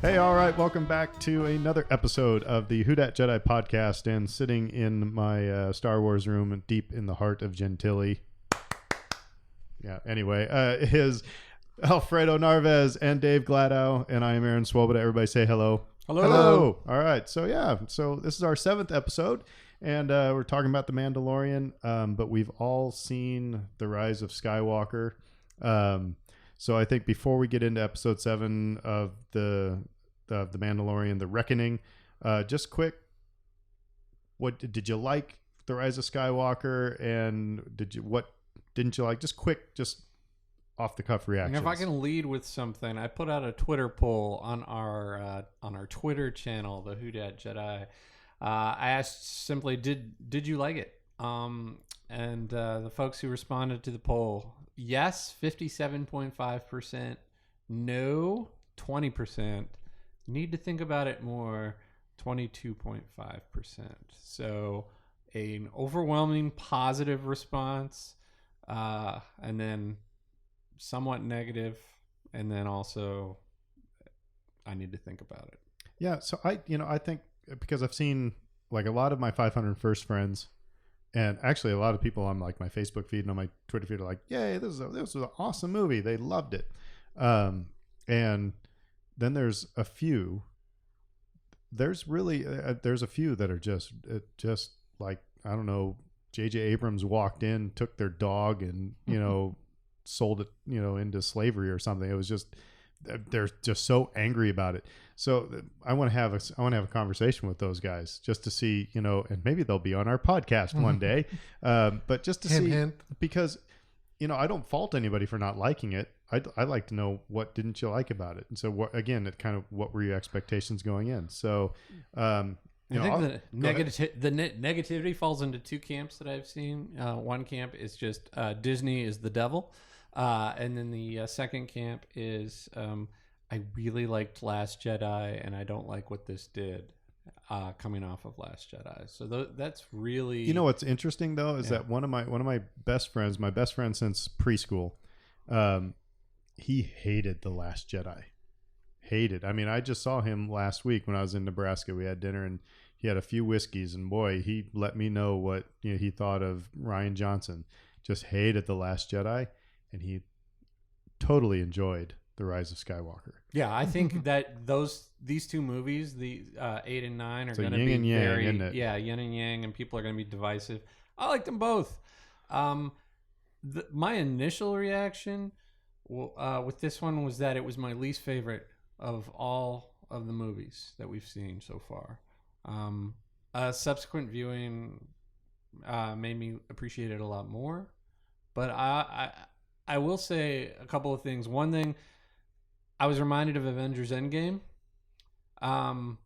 Hey, all right, welcome back to another episode of the Who Dat Jedi podcast. And sitting in my Star Wars room deep in the heart of Gentilly, is Alfredo Narvez and Dave Gladow, and I am Aaron Swoboda. Everybody say hello. Hello. All right, so this is our 7th episode, and we're talking about The Mandalorian, but we've all seen The Rise of Skywalker. So I think before we get into episode 7 of the Mandalorian, The Reckoning, just quick, what did you like The Rise of Skywalker, and what didn't you like? Just quick, just off the cuff reactions. And if I can lead with something, I put out a Twitter poll on our Twitter channel, the Who Dat Jedi. I asked simply, did you like it? And the folks who responded to the poll, yes, 57.5%, no, 20%, need to think about it more, 22.5%. So an overwhelming positive response, and then somewhat negative, and then also I need to think about it. Yeah, so I think because I've seen like a lot of my 501st friends, and actually a lot of people on like my Facebook feed and on my Twitter feed are like, "Yay, this was an awesome movie. They loved it." And then there's a few. There's really there's a few that are just like, I don't know, J.J. Abrams walked in, took their dog, and sold it into slavery or something. It was just, they're just so angry about it. So I want to have a conversation with those guys just to see, and maybe they'll be on our podcast one day. But just to see, because I don't fault anybody for not liking it. I'd like to know, what didn't you like about it? And so what were your expectations going in? So I think the negativity falls into two camps that I've seen. One camp is just Disney is the devil. And then the second camp is I really liked Last Jedi, and I don't like what this did coming off of Last Jedi. So that's really... what's interesting, though, is that one of my best friends, since preschool, he hated The Last Jedi. Hated. I mean, I just saw him last week when I was in Nebraska. We had dinner, and he had a few whiskeys, and boy, he let me know what he thought of Rian Johnson. Just hated The Last Jedi, and he totally enjoyed The Rise of Skywalker. Yeah, I think that these two movies, the 8 and 9, are going to be yang, very isn't it? Yin and yang, and people are going to be divisive. I like them both. My initial reaction with this one was that it was my least favorite of all of the movies that we've seen so far. Subsequent viewing made me appreciate it a lot more, but I will say a couple of things. One thing, I was reminded of Avengers Endgame. Some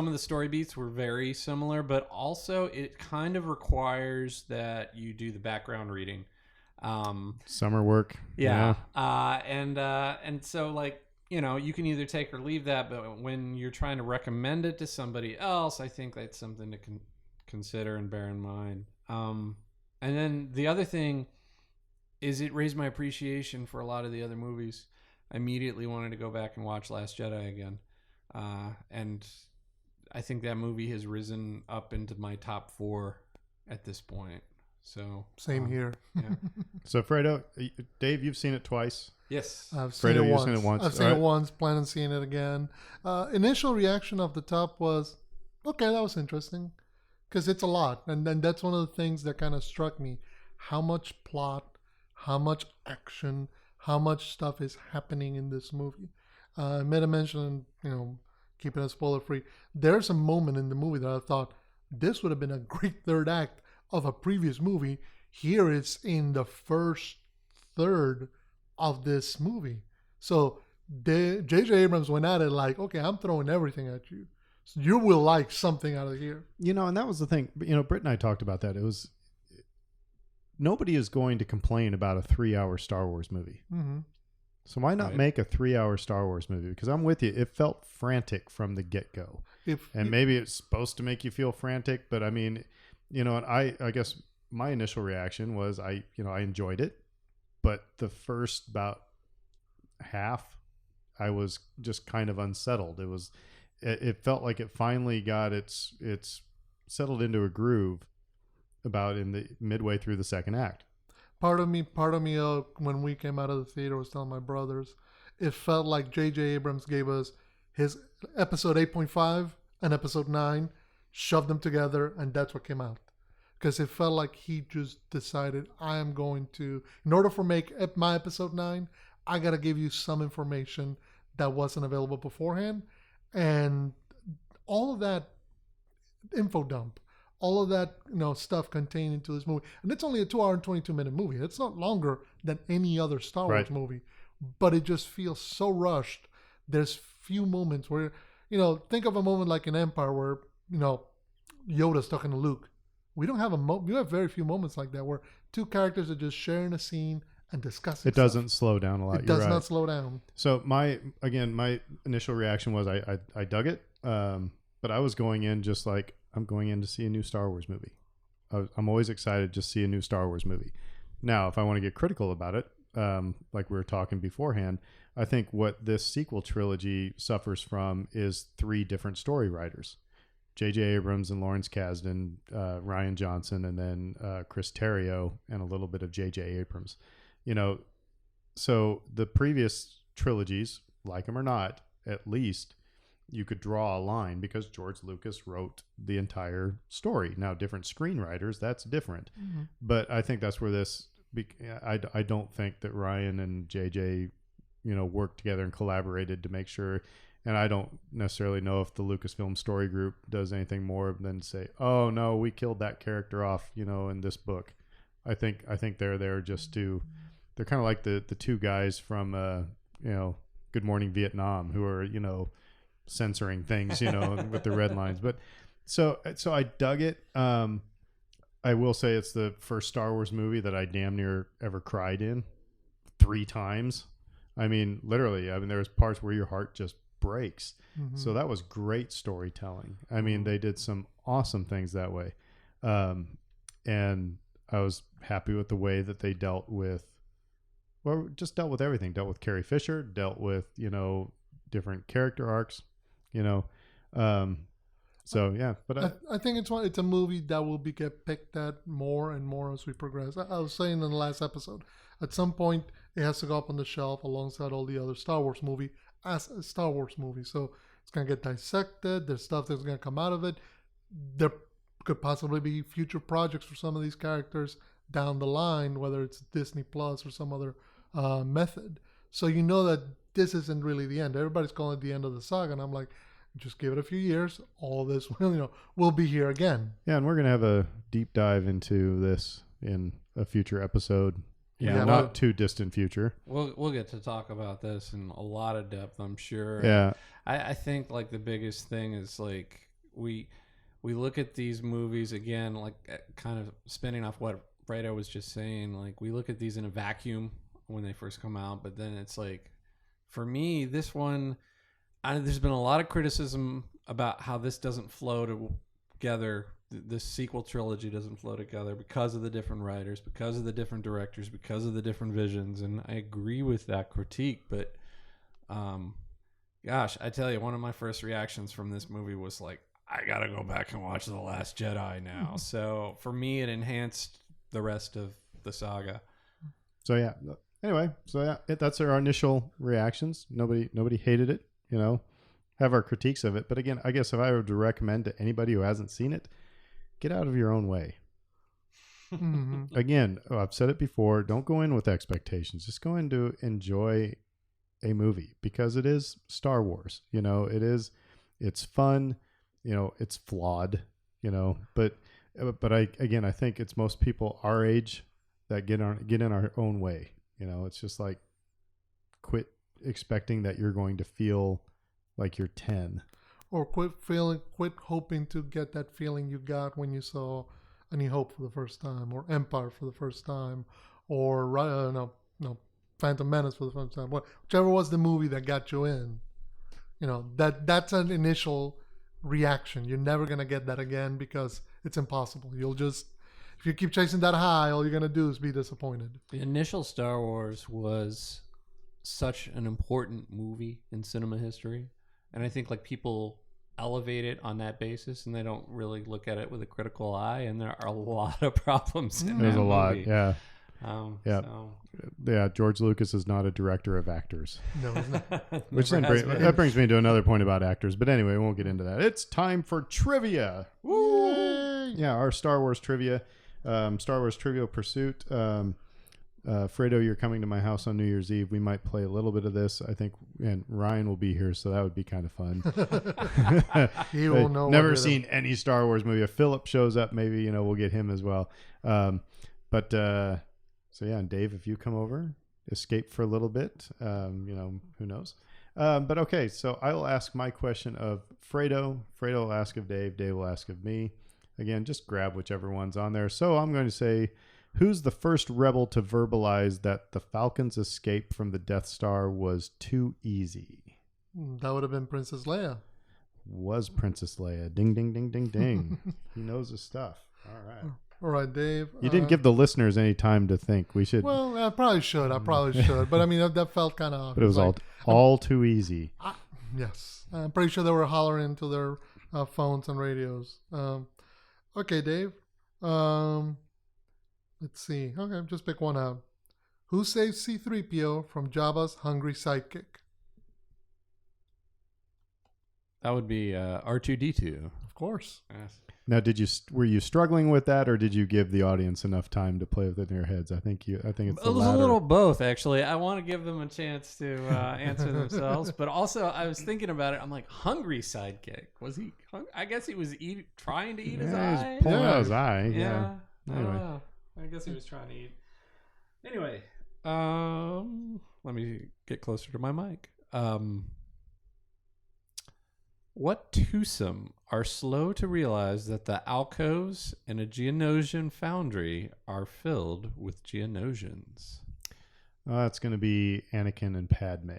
of the story beats were very similar, but also it kind of requires that you do the background reading. Summer work. Yeah. And so, like, you can either take or leave that, but when you're trying to recommend it to somebody else, I think that's something to consider and bear in mind. And then the other thing is, it raised my appreciation for a lot of the other movies. I immediately wanted to go back and watch Last Jedi again. And I think that movie has risen up into my top 4 at this point. So same here. Yeah. So Fredo, Dave, you've seen it twice. Yes. I've seen Fredo, it you've once. seen it once. I've seen it once, plan on seeing it again. Initial reaction off the top was, okay, that was interesting. Because it's a lot. And then that's one of the things that kind of struck me. How much plot, how much action, how much stuff is happening in this movie. I made a mention, keeping it spoiler free. There's a moment in the movie that I thought, this would have been a great third act of a previous movie. Here it's in the first third of this movie. So J.J. Abrams went at it like, okay, I'm throwing everything at you. So you will like something out of here. And that was the thing. Britt and I talked about that. It was, nobody is going to complain about a 3-hour Star Wars movie. Mm-hmm. So why not make a 3-hour Star Wars movie? Because I'm with you. It felt frantic from the get-go. Maybe it's supposed to make you feel frantic, but I mean, and I guess my initial reaction was I enjoyed it, but the first about half I was just kind of unsettled. It felt like it finally got its settled into a groove about in the midway through the second act. Part of me, when we came out of the theater, was telling my brothers, it felt like J.J. Abrams gave us his episode 8.5 and episode 9, shoved them together, and that's what came out. Because it felt like he just decided, I am going to, in order for make my episode 9, I got to give you some information that wasn't available beforehand. And all of that info dump, all of that stuff contained into this movie. And it's only a 2 hour and 22-minute movie. It's not longer than any other Star Wars movie. But it just feels so rushed. There's few moments where, think of a moment like in Empire where, Yoda's talking to Luke. We don't have we have very few moments like that where two characters are just sharing a scene and discussing. It doesn't slow down a lot. It does not slow down. So my initial reaction was I dug it, but I was going in just like I'm going in to see a new Star Wars movie. I'm always excited to see a new Star Wars movie. Now, if I want to get critical about it, like we were talking beforehand, I think what this sequel trilogy suffers from is 3 different story writers. J.J. Abrams and Lawrence Kasdan, Rian Johnson, and then Chris Terrio, and a little bit of J.J. Abrams. So the previous trilogies, like them or not, at least you could draw a line because George Lucas wrote the entire story. Now, different screenwriters, that's different. Mm-hmm. But I think that's where this... I don't think that Ryan and JJ, worked together and collaborated to make sure. And I don't necessarily know if the Lucasfilm Story Group does anything more than say, "Oh no, we killed that character off," in this book. I think they're there just to. They're kind of like the 2 guys from Good Morning Vietnam who are censoring things with the red lines. But so I dug it. I will say it's the first Star Wars movie that I damn near ever cried in 3 times. I mean, literally. There was parts where your heart just breaks. Mm-hmm. So that was great storytelling. I mean, they did some awesome things that way. And I was happy with the way that they dealt with everything. Dealt with Carrie Fisher, dealt with, different character arcs, So yeah, but I think it's a movie that will get picked at more and more as we progress. I was saying in the last episode, at some point it has to go up on the shelf alongside all the other Star Wars movie as a Star Wars movie. So it's gonna get dissected. There's stuff that's gonna come out of it. There could possibly be future projects for some of these characters down the line, whether it's Disney Plus or some other method. So that this isn't really the end. Everybody's calling it the end of the saga, and I'm like, just give it a few years. All this, will be here again. Yeah, and we're gonna have a deep dive into this in a future episode. Not too distant future. We'll get to talk about this in a lot of depth, I'm sure. Yeah, I think like the biggest thing is like we look at these movies again, like kind of spinning off what Fredo was just saying. Like we look at these in a vacuum when they first come out, but then it's like, for me, this one. There's been a lot of criticism about how this doesn't flow together. This sequel trilogy doesn't flow together because of the different writers, because of the different directors, because of the different visions. And I agree with that critique. But, gosh, I tell you, one of my first reactions from this movie was like, I got to go back and watch The Last Jedi now. So for me, it enhanced the rest of the saga. So, yeah. Anyway, that's our initial reactions. Nobody hated it. Have our critiques of it. But again, I guess if I were to recommend to anybody who hasn't seen it, get out of your own way. Mm-hmm. Again, I've said it before, don't go in with expectations. Just go in to enjoy a movie because it is Star Wars. It's fun, it's flawed, but I think it's most people our age that get in our own way. It's just like quit expecting that you're going to feel like you're 10, or quit hoping to get that feeling you got when you saw A New Hope for the first time, or Empire for the first time, or Phantom Menace for the first time. Whichever was the movie that got you in, that's an initial reaction. You're never gonna get that again because it's impossible. If you keep chasing that high, all you're gonna do is be disappointed. The initial Star Wars was such an important movie in cinema history, and I think like people elevate it on that basis, and they don't really look at it with a critical eye. And there are a lot of problems in There's that a lot, movie. yeah. Yeah. Yeah, George Lucas is not a director of actors. No, it's not. Which then that brings me to another point about actors. But anyway, we won't get into that. It's time for trivia. Woo! Yeah, our Star Wars trivia. Star Wars Trivial Pursuit. Fredo, you're coming to my house on New Year's Eve. We might play a little bit of this. I think, and Ryan will be here, so that would be kind of fun. He will know. Never seen any Star Wars movie. If Philip shows up, maybe we'll get him as well. So yeah, and Dave, if you come over, escape for a little bit, who knows? But okay, so I will ask my question of Fredo. Fredo will ask of Dave. Dave will ask of me. Again, just grab whichever one's on there. So I'm going to say, who's the first rebel to verbalize that the Falcon's escape from the Death Star was too easy? That would have been Princess Leia. Was Princess Leia. Ding, ding, ding, ding, ding. He knows his stuff. All right. All right, Dave. You didn't give the listeners any time to think. We should. Well, I probably should. But I mean, that felt kind of. But it was all too easy. Yes, I'm pretty sure they were hollering to their phones and radios. Okay, Dave. Let's see. Okay, just pick one out. Who saves C-3PO from Jabba's hungry sidekick? That would be R2-D2. Of course. Yes. Now, were you struggling with that, or did you give the audience enough time to play with it in your heads? I think it's the It was latter. a little both, actually. I want to give them a chance to answer themselves, but also I was thinking about it. I'm like, hungry sidekick. Was he? I guess he was trying to eat his He eye. was pulling out his eye. Yeah. I don't Anyway. know. I guess he was trying to eat. Anyway, let me get closer to my mic. What twosome are slow to realize that the alcoves in a Geonosian foundry are filled with Geonosians? That's going to be Anakin and Padme.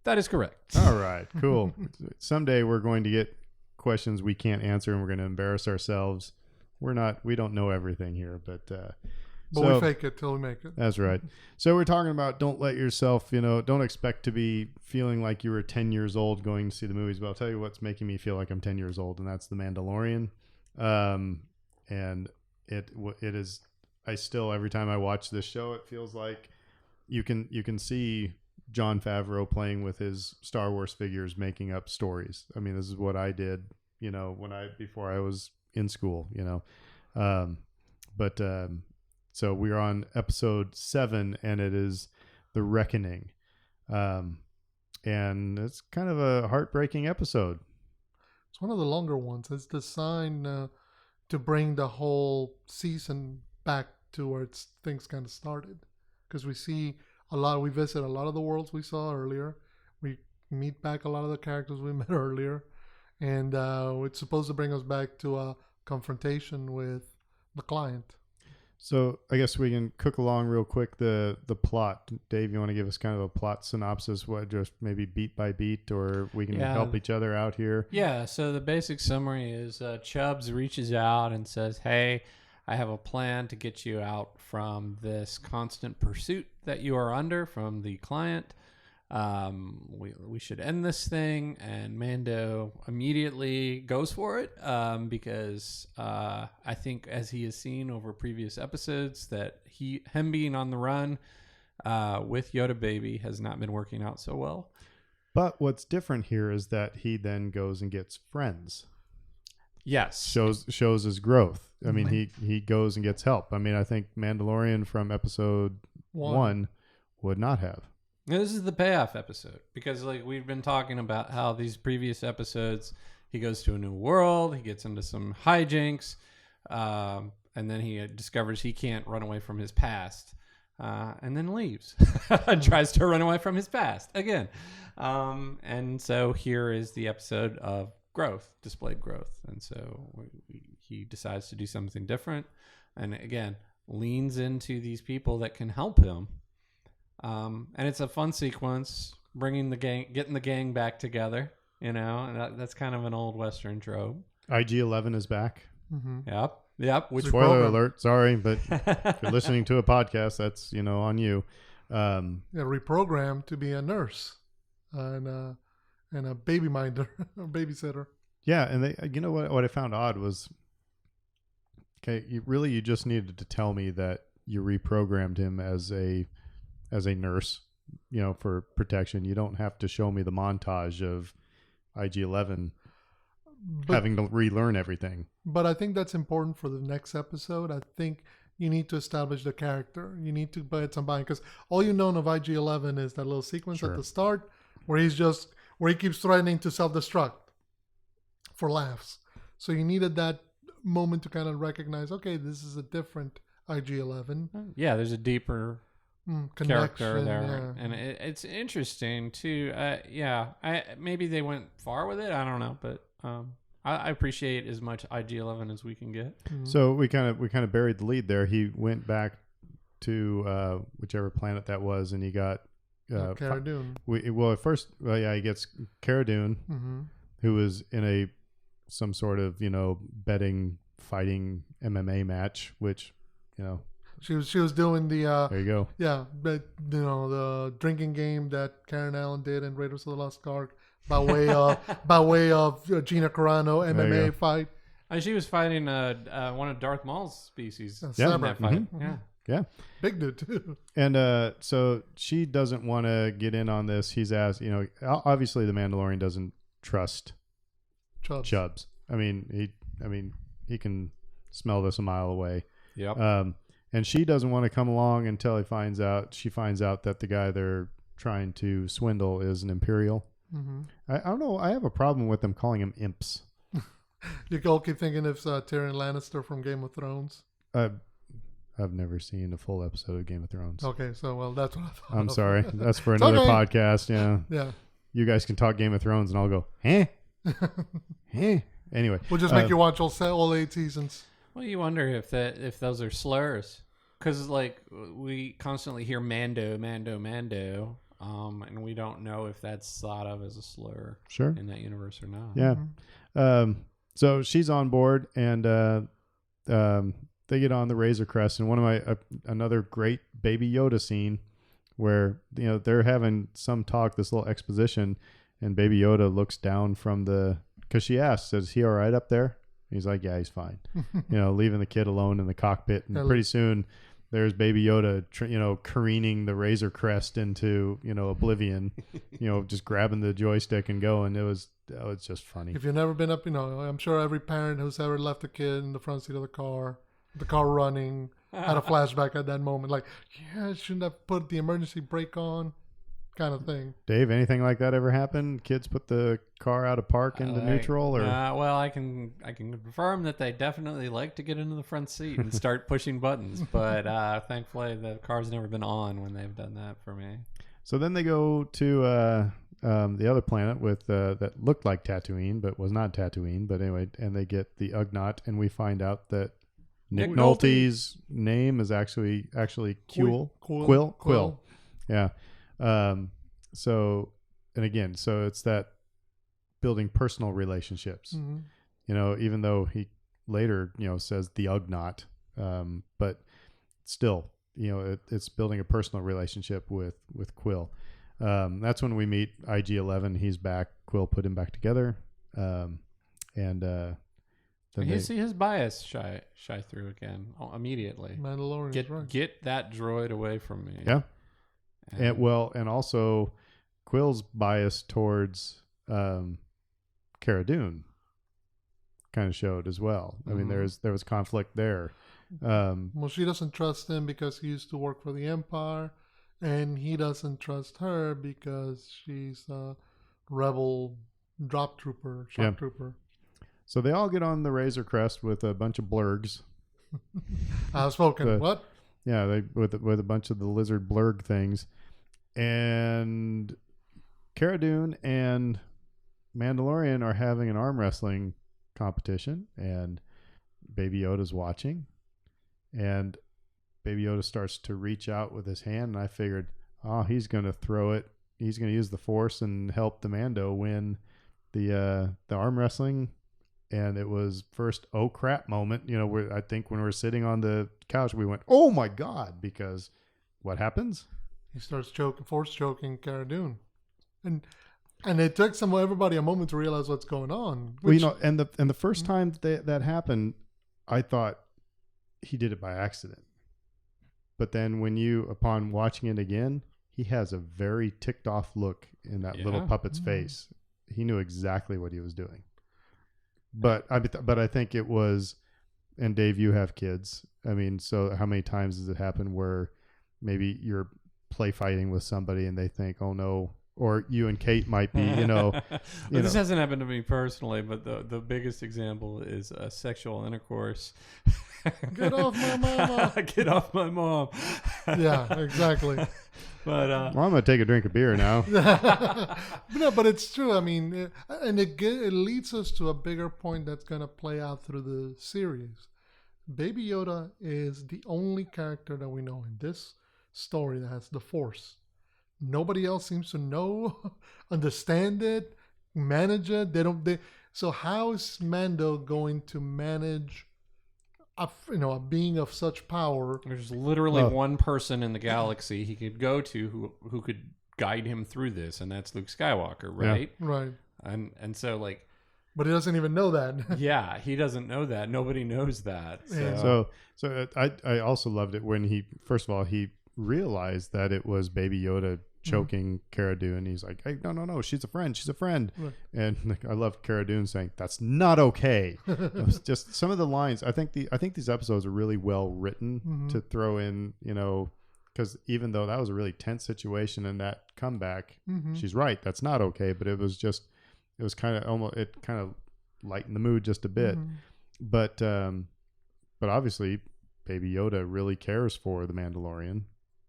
That is correct. All right, cool. Someday we're going to get questions we can't answer, and we're going to embarrass ourselves. We don't know everything here, but we fake it till we make it. That's right. So we're talking about don't let yourself, don't expect to be feeling like you were 10 years old going to see the movies. But I'll tell you what's making me feel like I'm 10 years old, and that's The Mandalorian. And it is. I still, every time I watch this show, it feels like you can see Jon Favreau playing with his Star Wars figures, making up stories. I mean, this is what I did, before I was in school, So we're on episode 7, and it is The Reckoning. And it's kind of a heartbreaking episode. It's one of the longer ones. It's designed to bring the whole season back to where things kind of started. Because we visit a lot of the worlds we saw earlier. We meet back a lot of the characters we met earlier. And it's supposed to bring us back to a confrontation with the client. So I guess we can cook along real quick the plot. Dave, you want to give us kind of a plot synopsis? What, just maybe beat by beat, or we can help each other out here? Yeah, so the basic summary is Chubbs reaches out and says, hey, I have a plan to get you out from this constant pursuit that you are under from the client. We should end this thing, and Mando immediately goes for it because I think, as he has seen over previous episodes, that him being on the run with Yoda Baby has not been working out so well. But what's different here is that he then goes and gets friends. Yes, shows his growth. I mean, he goes and gets help. I mean, I think Mandalorian from episode 1 would not have. This is the payoff episode, because we've been talking about how these previous episodes, he goes to a new world, he gets into some hijinks, and then he discovers he can't run away from his past, and then leaves and tries to run away from his past again. And so here is the episode of growth, displayed growth. And so he decides to do something different, and again, leans into these people that can help him. And it's a fun sequence, getting the gang back together, and that's kind of an old Western trope. IG-11 is back. Mm-hmm. Yep. Spoiler alert. Sorry, but if you're listening to a podcast, that's, on you. reprogrammed to be a nurse and a baby minder, a babysitter. Yeah, and they, you know what I found odd was, okay, you just needed to tell me that you reprogrammed him as a nurse, you know, for protection. You don't have to show me the montage of IG-11 having to relearn everything. But I think that's important for the next episode. I think you need to establish the character. You need to put some buy-in, because all you know of IG-11 is that little sequence at the start where he keeps threatening to self-destruct for laughs. So you needed that moment to kind of recognize, okay, this is a different IG-11. Yeah, there's a deeper character there, yeah. and it's interesting too. Maybe they went far with it. I don't know, but I appreciate as much IG-11 as we can get. So we kind of buried the lead there. He went back to whichever planet that was, and he got Cara Dune. At first, he gets Cara Dune, who was in some sort of, you know, betting, fighting MMA match, which, you know, she was doing the there you go. Yeah, but you know, the drinking game that Karen Allen did in Raiders of the Lost Ark by way of Gina Carano MMA fight. She was fighting one of Darth Maul's species. In that fight. Yeah, big dude too. And so she doesn't want to get in on this. He's asked, you know, obviously the Mandalorian doesn't trust Chubbs. I mean, he can smell this a mile away. Yep. And she doesn't want to come along until she finds out that the guy they're trying to swindle is an Imperial. I don't know. I have a problem with them calling him imps. You all keep thinking it's Tyrion Lannister from Game of Thrones. I've never seen a full episode of Game of Thrones. Okay, so well, that's what I thought. I'm sorry. That's for another podcast. Yeah. Yeah. You guys can talk Game of Thrones, and I'll go, eh? Anyway, we'll just make you watch all 8 seasons. Well, you wonder if those are slurs, because like we constantly hear Mando, Mando, Mando, and we don't know if that's thought of as a slur in that universe or not. Yeah. So she's on board, and they get on the Razor Crest, and one of another great Baby Yoda scene where, you know, they're having some talk, this little exposition, and Baby Yoda looks down from because she asks, is he all right up there? He's like, yeah, he's fine. You know, leaving the kid alone in the cockpit, and pretty soon there's Baby Yoda, you know, careening the Razor Crest into, you know, oblivion, you know, just grabbing the joystick and going. It's just funny. If you've never been up, you know, I'm sure every parent who's ever left a kid in the front seat of the car running, had a flashback at that moment. Like, yeah, I shouldn't have put the emergency brake on, kind of thing. Dave, anything like that ever happen? Kids put the car out of park into neutral, or? Well, I can confirm that they definitely like to get into the front seat and start pushing buttons. But thankfully, the car's never been on when they've done that for me. So then they go to the other planet with that looked like Tatooine, but was not Tatooine. But anyway, and they get the Ugnaught, and we find out that Nick Nolte's name is actually Quill. Yeah. So it's that building personal relationships, you know, even though he later, you know, says the Ugnaught, but still, you know, it's building a personal relationship with Quill. That's when we meet IG-11. He's back. Quill put him back together. You see his bias shy through again immediately. Mandalorian, get that droid away from me. Yeah. And also Quill's bias towards Cara Dune kind of showed as well. I mean, there was conflict there. Well, she doesn't trust him because he used to work for the Empire, and he doesn't trust her because she's a rebel shock trooper. So they all get on the Razor Crest with a bunch of blurgs. What? Yeah, with a bunch of the lizard blurg things. And Cara Dune and Mandalorian are having an arm wrestling competition, and Baby Yoda's watching. And Baby Yoda starts to reach out with his hand, and I figured, he's going to throw it. He's going to use the Force and help the Mando win the arm wrestling. And it was first, oh crap moment, you know, I think when we were sitting on the couch, we went, oh my God, because what happens? he starts force choking Cara Dune, and it took everybody a moment to realize what's going on. Well, and the first time that happened, I thought he did it by accident. But then upon watching it again, he has a very ticked off look in that little puppet's face. He knew exactly what he was doing. But I think it was, and Dave, you have kids. I mean, so how many times does it happen where maybe you're play fighting with somebody and they think, oh no, or you and Kate might be, This hasn't happened to me personally, but the biggest example is sexual intercourse. Get off my mama. Get off my mom. Yeah, exactly. But well, I'm gonna take a drink of beer now. No, but it's true. I mean, and it leads us to a bigger point that's gonna play out through the series. Baby Yoda is the only character that we know in this story that has the Force. Nobody else seems to know, understand it, manage it. So how is Mando going to manage a being of such power? There's literally one person in the galaxy he could go to who could guide him through this, and that's Luke Skywalker, right? Yeah. Right. And so like, but he doesn't even know that. Yeah, he doesn't know that. Nobody knows that. So I also loved it when he realized that it was Baby Yoda choking Cara Dune. He's like, hey, no, she's a friend. Right. And I love Cara Dune saying, that's not okay. It was just some of the lines. I think these episodes are really well written to throw in, because even though that was a really tense situation and that comeback, she's right, that's not okay. But it was kind of lightened the mood just a bit. But obviously Baby Yoda really cares for the Mandalorian,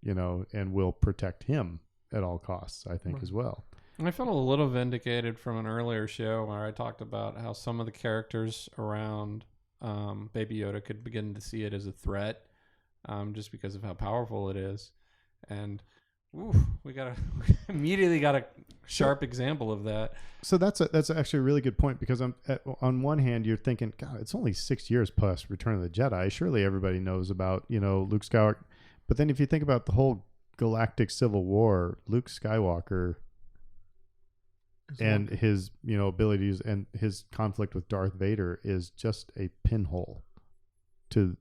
and will protect him at all costs, I think, as well. I felt a little vindicated from an earlier show where I talked about how some of the characters around Baby Yoda could begin to see it as a threat, just because of how powerful it is. And we immediately got a sharp example of that. So that's actually a really good point, because on one hand you're thinking, God, it's only 6 years plus Return of the Jedi. Surely everybody knows about Luke Skywalker. But then if you think about the whole galactic civil war, Luke Skywalker and his abilities and his conflict with Darth Vader is just a pinhole to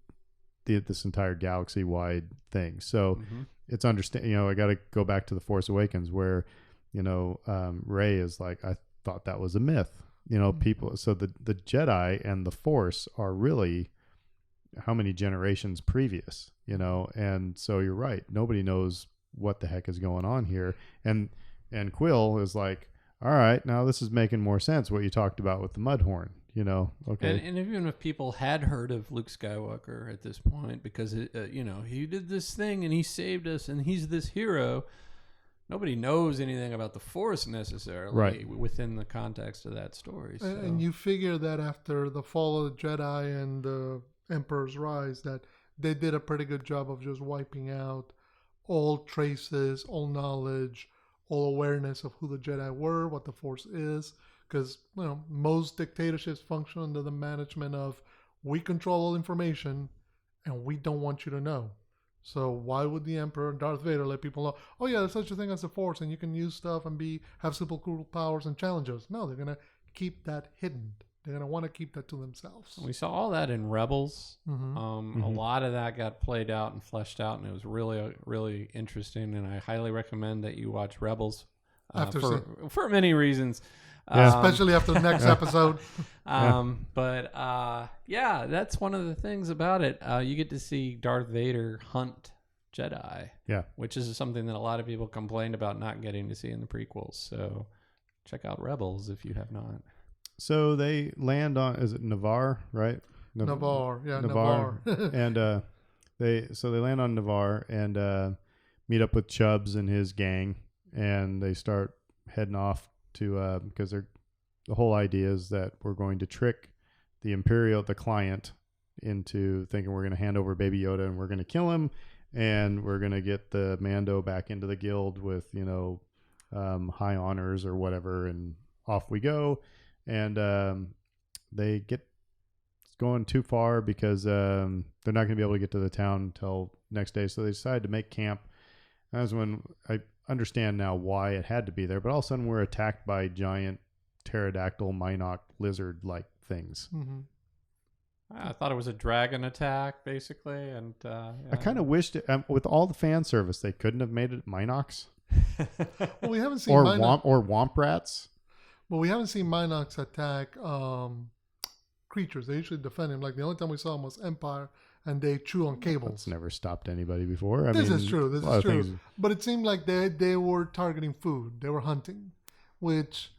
this entire galaxy wide thing. So it's I got to go back to The Force Awakens where Rey is like, I thought that was a myth. People. So the Jedi and the Force are really how many generations previous, and so you're right. Nobody knows what the heck is going on here. And Quill is like, all right, now this is making more sense, what you talked about with the Mudhorn, okay. And even if people had heard of Luke Skywalker at this point, because, he did this thing and he saved us and he's this hero, nobody knows anything about the Force necessarily within the context of that story. So. And you figure that after the fall of the Jedi and the Emperor's Rise, that they did a pretty good job of just wiping out all traces, all knowledge, all awareness of who the Jedi were, what the Force is. Because, most dictatorships function under the management of, we control all information and we don't want you to know. So why would the Emperor and Darth Vader let people know, oh yeah, there's such a thing as the Force and you can use stuff and have super cool powers and challenge us? No, they're going to keep that hidden. They're going to want to keep that to themselves. We saw all that in Rebels. A lot of that got played out and fleshed out, and it was really, really interesting. And I highly recommend that you watch Rebels for many reasons. Especially after the next episode. But that's one of the things about it. You get to see Darth Vader hunt Jedi. Yeah. Which is something that a lot of people complained about not getting to see in the prequels. So check out Rebels if you have not. So they land on, is it Navarre, right? Navarre. And they land on Navarre and meet up with Chubbs and his gang, and they start heading off to because the whole idea is that we're going to trick the client into thinking we're going to hand over Baby Yoda and we're going to kill him, and we're going to get the Mando back into the guild with high honors or whatever, and off we go. And they get going too far because they're not going to be able to get to the town until next day, so they decide to make camp That's when I understand now why it had to be there. But all of a sudden, we're attacked by giant pterodactyl, Minoc lizard-like things. Mm-hmm. I thought it was a dragon attack, basically, and I kind of wished, with all the fan service, they couldn't have made it Minocs Well, we haven't seen or Minoc. Womp Rats. Well, we haven't seen Minocs attack creatures. They usually defend him. Like the only time we saw him was Empire, and they chew on cables. That's never stopped anybody before. This is true. This a lot is of true. things- But it seemed like they were targeting food. They were hunting, which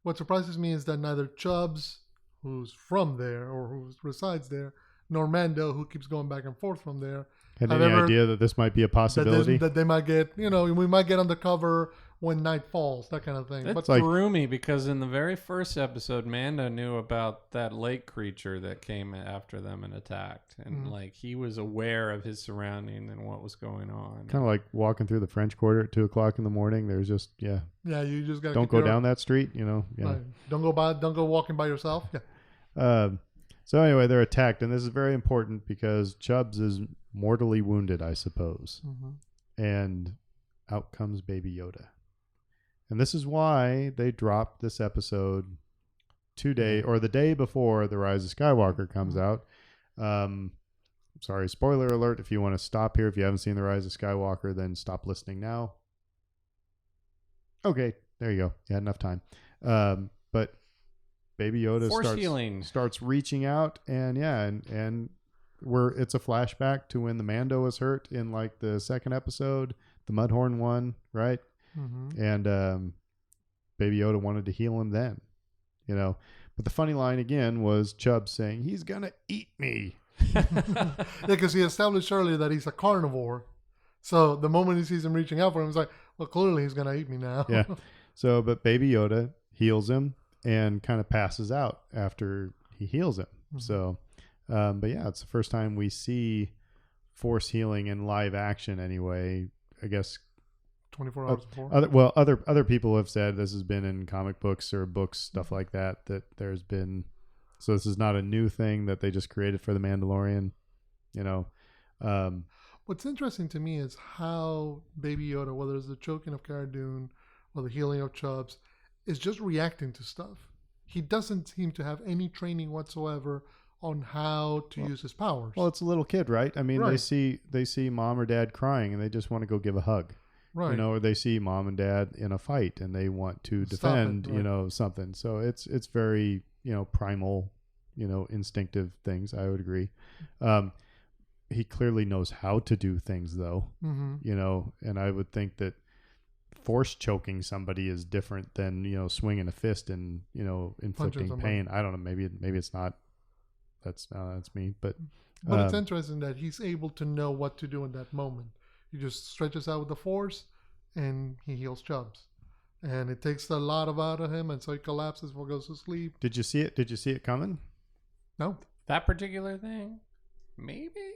what surprises me is that neither Chubbs, who's from there or who resides there, nor Mando, who keeps going back and forth from there, Had I've any ever- idea that this might be a possibility? that they might get, we might get undercover when night falls, that kind of thing. It But threw me because in the very first episode, Mando knew about that lake creature that came after them and attacked, and like he was aware of his surrounding and what was going on. Kind of like walking through the French Quarter at 2:00 in the morning. There's just yeah, you just gotta don't keep go your- down that street. Yeah. Right. Don't go walking by yourself. Yeah. So anyway, they're attacked, and this is very important because Chubbs is mortally wounded, I suppose, and out comes Baby Yoda, and this is why they dropped this episode the day before the Rise of Skywalker comes out. Sorry, spoiler alert. If you want to stop here, if you haven't seen the Rise of Skywalker, then stop listening now. Okay, there you go. You had enough time. But Baby Yoda starts reaching out, and it's a flashback to when the Mando was hurt in like the second episode, the Mudhorn one, right? And Baby Yoda wanted to heal him then, But the funny line again was Chubb saying, "He's gonna eat me." Yeah, because he established earlier that he's a carnivore. So the moment he sees him reaching out for him, he's like, well, clearly he's gonna eat me now. Yeah. So, but Baby Yoda heals him and kind of passes out after he heals him. So, but yeah, it's the first time we see Force healing in live action anyway. I guess 24 hours before. Other people have said this has been in comic books or books, stuff like that there's been. So this is not a new thing that they just created for the Mandalorian, What's interesting to me is how Baby Yoda, whether it's the choking of Cara Dune or the healing of Chubbs, is just reacting to stuff. He doesn't seem to have any training whatsoever on how to use his powers. Well, it's a little kid, right? I mean, Right. they see mom or dad crying and they just want to go give a hug. Right. Or they see mom and dad in a fight and they want to Stop defend, it, right. something. So it's very, primal, instinctive things. I would agree. He clearly knows how to do things though, and I would think that force choking somebody is different than, swinging a fist and, inflicting somebody. pain. I don't know. Maybe it's not. That's me. But it's interesting that he's able to know what to do in that moment. He just stretches out with the force and he heals Chubbs. And it takes a lot out of him, and so he collapses before he goes to sleep. Did you see it? Did you see it coming? No. That particular thing, maybe.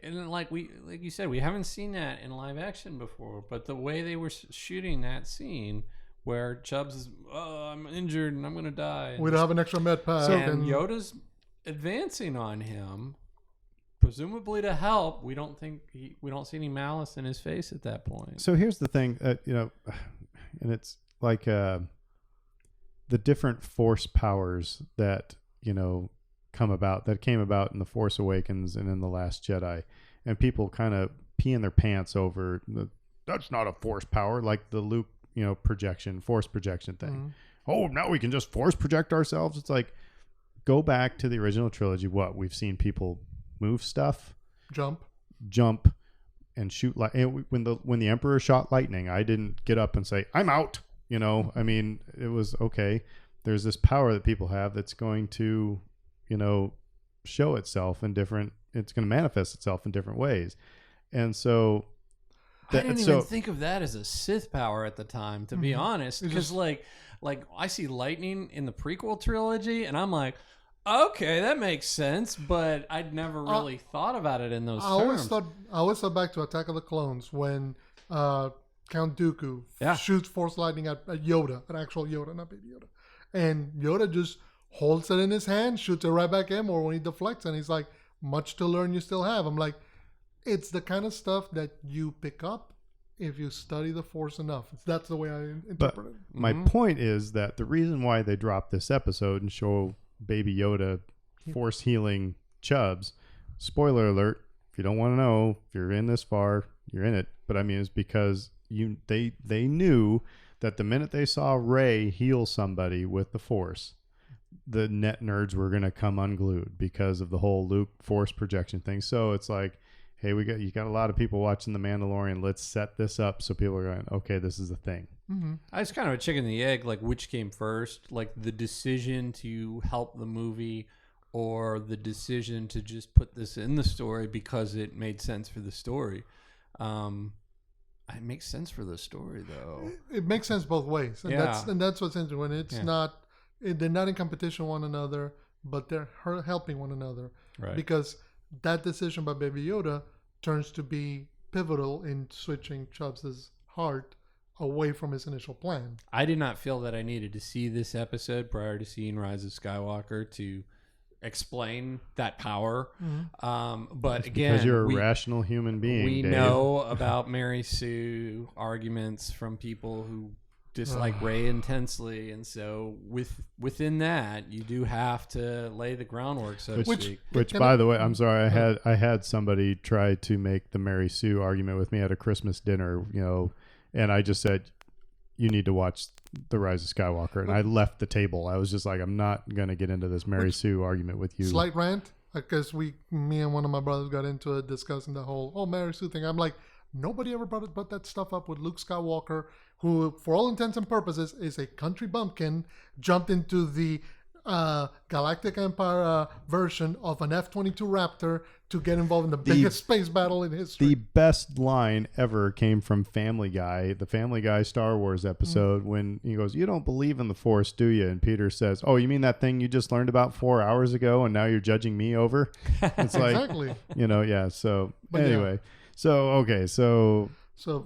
And like you said, we haven't seen that in live action before. But the way they were shooting that scene, where Chubbs is, I'm injured and I'm gonna die. We don't have an extra med pack. And Yoda's advancing on him, presumably to help. We don't see any malice in his face at that point. So here's the thing, and it's like the different force powers that came about in the Force Awakens and in the Last Jedi, and people kind of peeing their pants over that's not a force power, like the Luke force projection thing. Oh, now we can just force project ourselves. It's like, go back to the original trilogy. We've seen people move stuff, jump and shoot when the Emperor shot lightning, I didn't get up and say I'm out. I mean, it was okay. There's this power that people have that's going to show itself in different. It's going to manifest itself in different ways, and so I didn't even think of that as a Sith power at the time, to be honest, because like I see lightning in the prequel trilogy, and I'm like, okay, that makes sense, but I'd never really thought about it in those terms. I always thought back to Attack of the Clones when Count Dooku shoots Force lightning at Yoda, an actual Yoda, not Baby Yoda, and Yoda just holds it in his hand, shoots it right back at him, or when he deflects, and he's like, "Much to learn, you still have." I'm like, it's the kind of stuff that you pick up if you study the Force enough. That's the way I But interpret it. my point is that the reason why they dropped this episode and show Baby Yoda force healing Chubbs, spoiler alert, if you don't want to know, if you're in this far, you're in it. But I mean, it's because they knew that the minute they saw Rey heal somebody with the Force, the net nerds were going to come unglued because of the whole Luke Force projection thing. So it's like, hey, you got a lot of people watching The Mandalorian. Let's set this up so people are going, okay, this is a thing. It's kind of a chicken and the egg, like which came first, like the decision to help the movie or the decision to just put this in the story because it made sense for the story. It makes sense for the story, though. It makes sense both ways, and Yeah. that's what's interesting. When it's not, they're not in competition with one another, but they're helping one another. Right. Because that decision by Baby Yoda turns to be pivotal in switching Chubbs' heart away from his initial plan. I did not feel that I needed to see this episode prior to seeing Rise of Skywalker to explain that power. But again, because you're a rational human being. We Dave. know about Mary Sue arguments from people who dislike Rey intensely, and so within that, you do have to lay the groundwork, so to speak. Which, by the way, I'm sorry, I had somebody try to make the Mary Sue argument with me at a Christmas dinner, and I just said, you need to watch The Rise of Skywalker, and I left the table. I was just like, I'm not going to get into this Mary Sue argument with you. Slight rant, because me and one of my brothers got into it discussing the whole Mary Sue thing. I'm like, nobody ever brought that stuff up with Luke Skywalker, who, for all intents and purposes, is a country bumpkin, jumped into the Galactic Empire version of an F-22 Raptor to get involved in the biggest space battle in history. The best line ever came from Family Guy, the Family Guy Star Wars episode, when he goes, "You don't believe in the Force, do you?" And Peter says, "Oh, you mean that thing you just learned about 4 hours ago, and now you're judging me over?" It's like, exactly. Yeah. So But anyway, so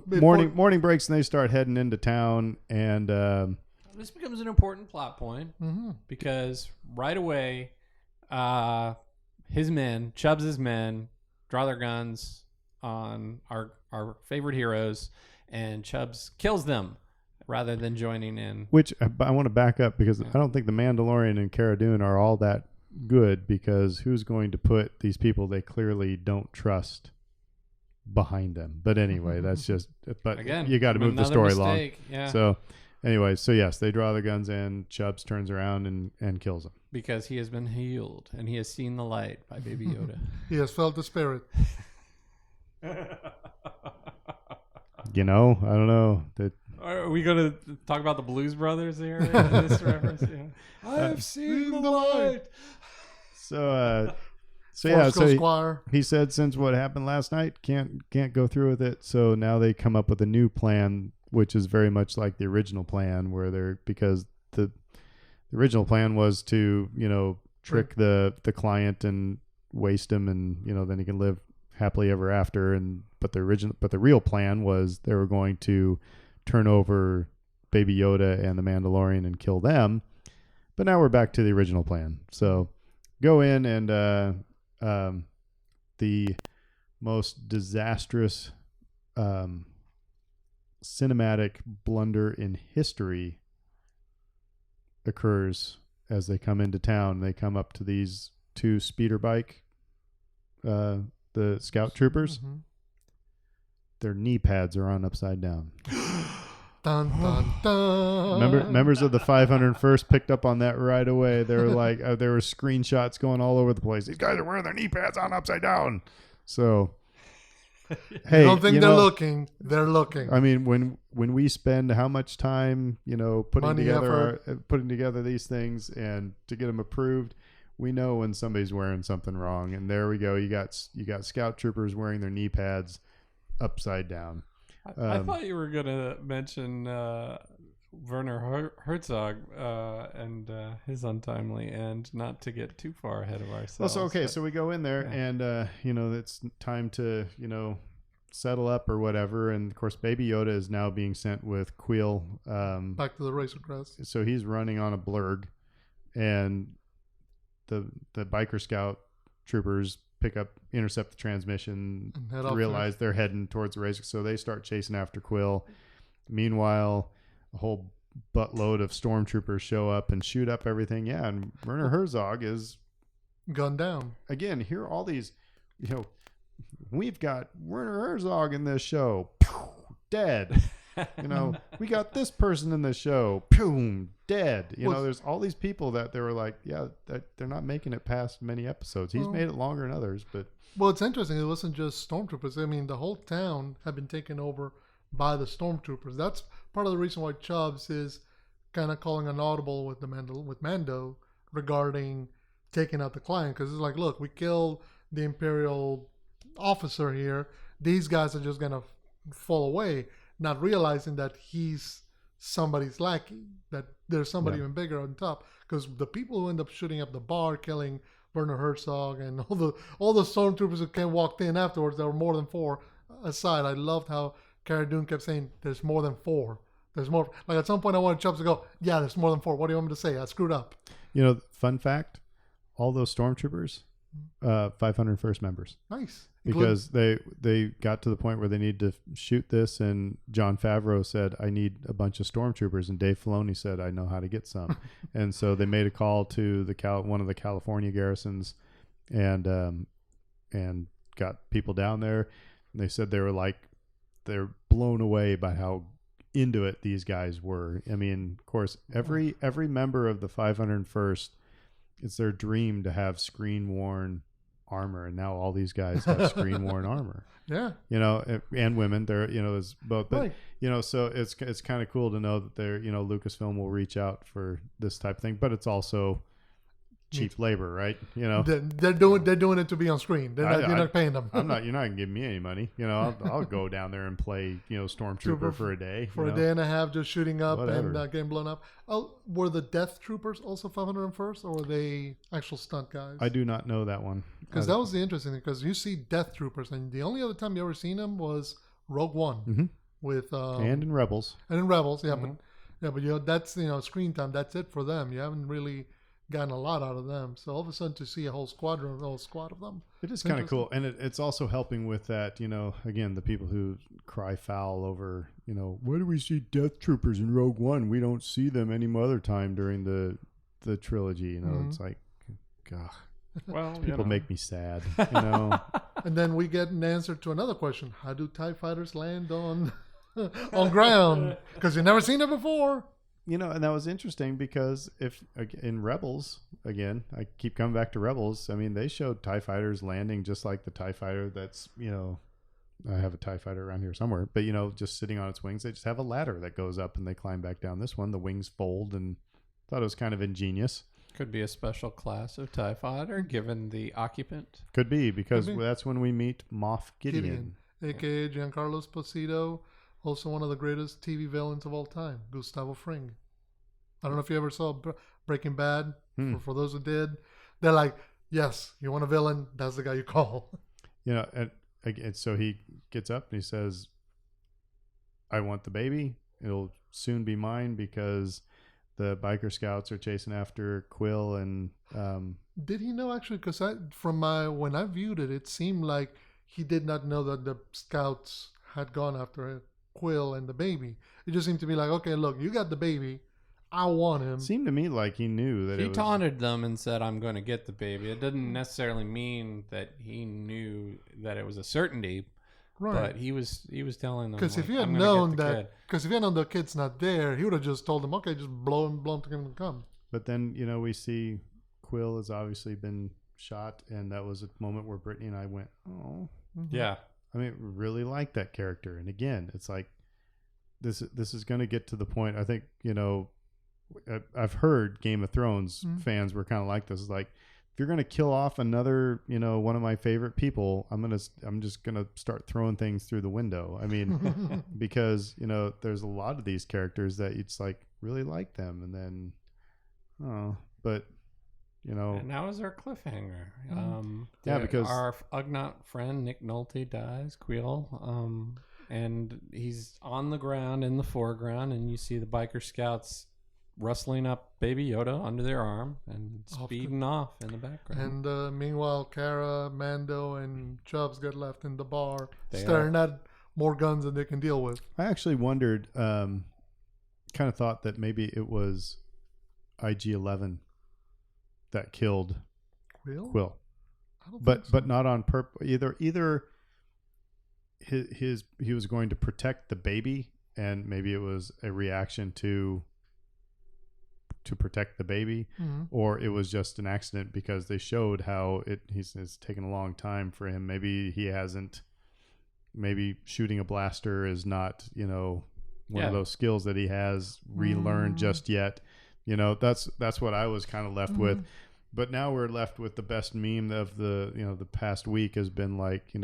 morning breaks, and they start heading into town, and This becomes an important plot point because right away, Chubbs' men, draw their guns on our favorite heroes, and Chubbs kills them rather than joining in. Which I want to back up because I don't think the Mandalorian and Cara Dune are all that good, because who's going to put these people they clearly don't trust behind them? But anyway, that's just. But Again, you got to move the story along. Yeah. So anyway, yes, they draw their guns in. Chubbs turns around and kills them because he has been healed and he has seen the light by Baby Yoda. He has felt the spirit. I don't know. Are we going to talk about the Blues Brothers here in this reference? Yeah. I have seen the light. So Squire. he said since what happened last night, can't go through with it. So now they come up with a new plan, which is very much like the original plan, because the original plan was to trick the client and waste him, and then he can live happily ever after. But the real plan was they were going to turn over Baby Yoda and the Mandalorian and kill them. But now we're back to the original plan. So go in, and the most disastrous cinematic blunder in history occurs as they come into town. They come up to these two speeder bike, the scout troopers. Mm-hmm. Their knee pads are on upside down. Dun, dun, dun. Members of the 501st picked up on that right away. They were like, there were screenshots going all over the place. These guys are wearing their knee pads on upside down. So, hey, you don't think they're looking? They're looking. I mean, when we spend how much time, putting together these things and to get them approved, we know when somebody's wearing something wrong. And there we go. You got scout troopers wearing their knee pads upside down. I thought you were going to mention Werner Herzog and his untimely end, not to get too far ahead of ourselves. So we go in there, and it's time to settle up or whatever. And of course, Baby Yoda is now being sent with Quill back to the Razor Crest. So he's running on a blurg, and the biker scout troopers intercept the transmission, And head off realize they're heading towards the razor, so they start chasing after Quill. Meanwhile, a whole buttload of stormtroopers show up and shoot up everything. Yeah, and Werner Herzog is gunned down. Again, here are all these, we've got Werner Herzog in this show, dead. We got this person in the show, boom, dead. There's all these people that they were like, yeah, that they're not making it past many episodes. He's made it longer than others, but. Well, it's interesting. It wasn't just stormtroopers. I mean, the whole town had been taken over by the stormtroopers. That's part of the reason why Chubbs is kind of calling an audible with Mando regarding taking out the client, because it's like, look, we killed the Imperial officer here. These guys are just gonna fall away, not realizing that he's somebody's lackey, that there's somebody even bigger on top. Because the people who end up shooting up the bar, killing Werner Herzog, and all the stormtroopers who walked in afterwards, there were more than 4 aside. I loved how Cara Dune kept saying, "There's more than 4. There's more." Like at some point, I wanted Chubbs to go, "Yeah, there's more than 4. What do you want me to say? I screwed up." Fun fact: all those stormtroopers, 501st members. Nice. Because they got to the point where they need to shoot this, and Jon Favreau said, "I need a bunch of stormtroopers," and Dave Filoni said, "I know how to get some." And so they made a call to one of the California garrisons, and got people down there. And they said they're blown away by how into it these guys were. I mean, of course, every member of the 501st, it's their dream to have screen worn armor, and now all these guys have screen worn armor. Yeah, and women. They're is both, but right. So it's kind of cool to know that they're Lucasfilm will reach out for this type of thing, but it's also cheap labor, right? They're doing it to be on screen. You're not paying them. You're not gonna give me any money. I'll go down there and play Stormtrooper for a day. For a day and a half, just shooting up Whatever. and getting blown up. Oh, were the Death Troopers also 501st, or were they actual stunt guys? I do not know that one. Because that was the interesting thing. Because you see Death Troopers, and the only other time you ever seen them was Rogue One with and in Rebels. And in Rebels, yeah, but that's screen time. That's it for them. You haven't really gotten a lot out of them. So all of a squad of them. It is kind of cool. And it's also helping with that, again, the people who cry foul over, why do we see Death Troopers in Rogue One? We don't see them any other time during the trilogy. It's like, God. Well, people make me sad, And then we get an answer to another question. How do TIE fighters land on ground? Because you've never seen it before. And that was interesting because in Rebels, again, I keep coming back to Rebels. I mean, they showed TIE fighters landing just like the TIE fighter that's, I have a TIE fighter around here somewhere, but, just sitting on its wings. They just have a ladder that goes up and they climb back down. This one, the wings fold, and thought it was kind of ingenious. Could be a special class of TIE fighter given the occupant. Could be, because that's when we meet Moff Gideon. A.K.A. Giancarlo Esposito. Also one of the greatest TV villains of all time, Gustavo Fring. I don't know if you ever saw Breaking Bad. For those who did, they're like, yes, you want a villain, that's the guy you call. And so he gets up and he says, I want the baby. It'll soon be mine because the biker scouts are chasing after Quill. And did he know, actually? Because when I viewed it, it seemed like he did not know that the scouts had gone after Quill and the baby. It just seemed to be like, okay, look, you got the baby, I want him. Seemed to me like he knew that he taunted them and said, I'm going to get the baby. It didn't necessarily mean that he knew that it was a certainty, right? But he was telling them, because if he had known the kid's not there, he would have just told them, okay, just blow him to him and come. But then we see Quill has obviously been shot, and that was a moment where Brittany and I went, oh, yeah. I mean, really like that character. And again, it's like this is going to get to the point. I think, I've heard Game of Thrones fans were kind of like this. It's like, if you're going to kill off another, one of my favorite people, I'm just going to start throwing things through the window. I mean, because, there's a lot of these characters that it's like really like them. And then, but and now is our cliffhanger. Because our Ugnaught friend Nick Nolte dies, Quill, and he's on the ground in the foreground, and you see the biker scouts rustling up Baby Yoda under their arm and speeding off in the background. And meanwhile, Cara, Mando, and Chubbs get left in the bar staring at more guns than they can deal with. I actually wondered, kind of thought that maybe it was IG-11 that killed Quill. But not on purpose. Either he was going to protect the baby, and maybe it was a reaction to protect the baby, or it was just an accident because they showed how it's taken a long time for him. Maybe he hasn't. Maybe shooting a blaster is not, one of those skills that he has relearned just yet. That's what I was kind of left with. But now we're left with the best meme of the past week has been like,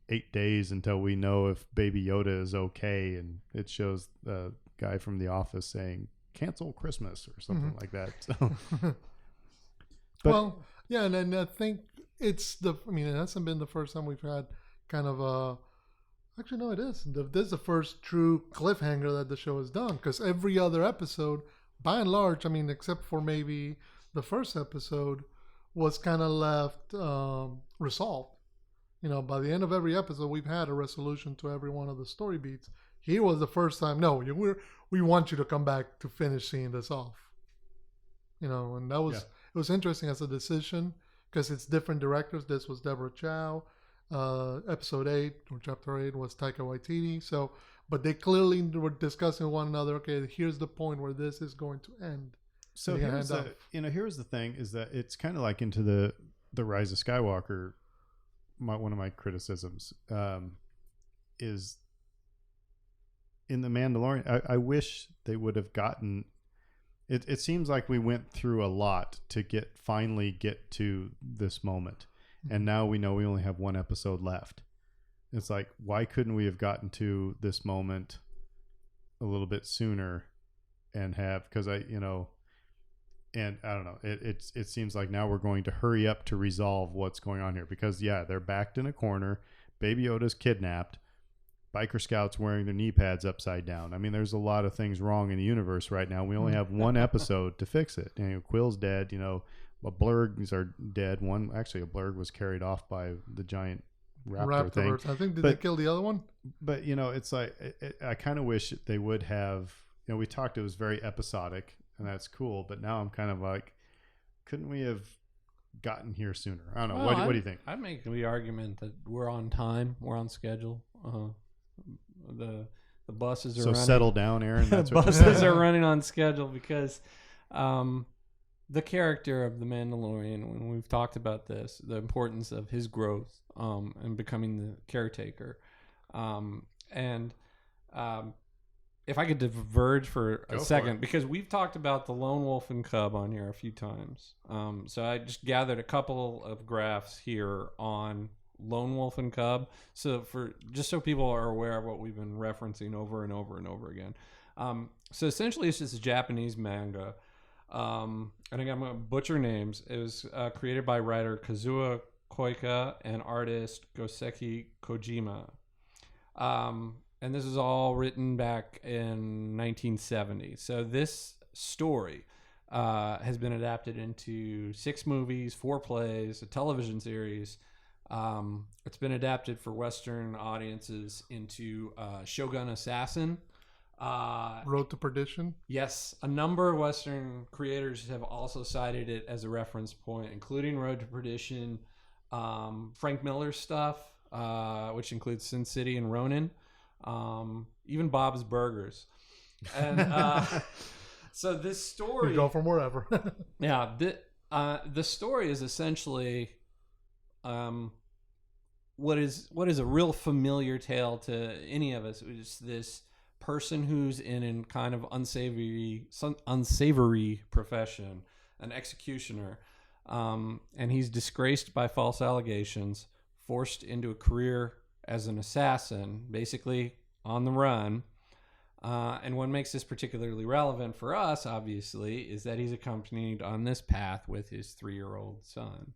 8 days until we know if Baby Yoda is okay. And it shows the guy from The Office saying, cancel Christmas or something like that. So, and then I think it hasn't been the first time we've had kind of actually, no, it is. This is the first true cliffhanger that the show has done, because every other episode, by and large, except for maybe the first episode, was kind of left resolved. By the end of every episode, we've had a resolution to every one of the story beats. Here was the first time, no, we want you to come back to finish seeing this off. And that was, it was interesting as a decision, because it's different directors. This was Deborah Chow. Episode 8 or Chapter 8 was Taika Waititi. So, but they clearly were discussing with one another, okay, here's the point where this is going to end. So here's the thing, is that it's kind of like into the Rise of Skywalker. One of my criticisms is in the Mandalorian. I wish they would have gotten. It seems like we went through a lot to finally get to this moment, and now we know we only have one episode left. It's like, why couldn't we have gotten to this moment a little bit sooner, and have, because and I don't know, it seems like now we're going to hurry up to resolve what's going on here, because they're backed in a corner. Baby Yoda's kidnapped. Biker Scouts wearing their knee pads upside down. There's a lot of things wrong in the universe right now. We only have one episode to fix it. Quill's dead. Blurgs are dead. A Blurg was carried off by the giant raptor thing. I think they kill the other one? But it's like I kind of wish they would have. We talked. It was very episodic, and that's cool. But now I'm kind of like, couldn't we have gotten here sooner? I don't know. What do you think? I'd make the argument that we're on time. We're on schedule. The buses are running. Settle down, Aaron. The buses are running on schedule because the character of the Mandalorian, when we've talked about this, the importance of his growth and becoming the caretaker. If I could diverge for a second, because we've talked about the lone wolf and cub on here a few times. So I just gathered a couple of graphs here on lone wolf and cub, so people are aware of what we've been referencing over and over and over again. So essentially it's just a Japanese manga. I think I'm going to butcher names. It was created by writer Kazuo Koika and artist Goseki Kojima. And this is all written back in 1970. So this story has been adapted into 6 movies, 4 plays, a television series. It's been adapted for Western audiences into Shogun Assassin. Road to Perdition? Yes. A number of Western creators have also cited it as a reference point, including Road to Perdition, Frank Miller's stuff, which includes Sin City and Ronin, even Bob's Burgers. And so this story... You go from wherever. The story is essentially... what is a real familiar tale to any of us. It's this person who's in a kind of unsavory profession, an executioner, and he's disgraced by false allegations, forced into a career as an assassin, basically on the run. And what makes this particularly relevant for us, obviously, is that he's accompanied on this path with his 3-year-old son.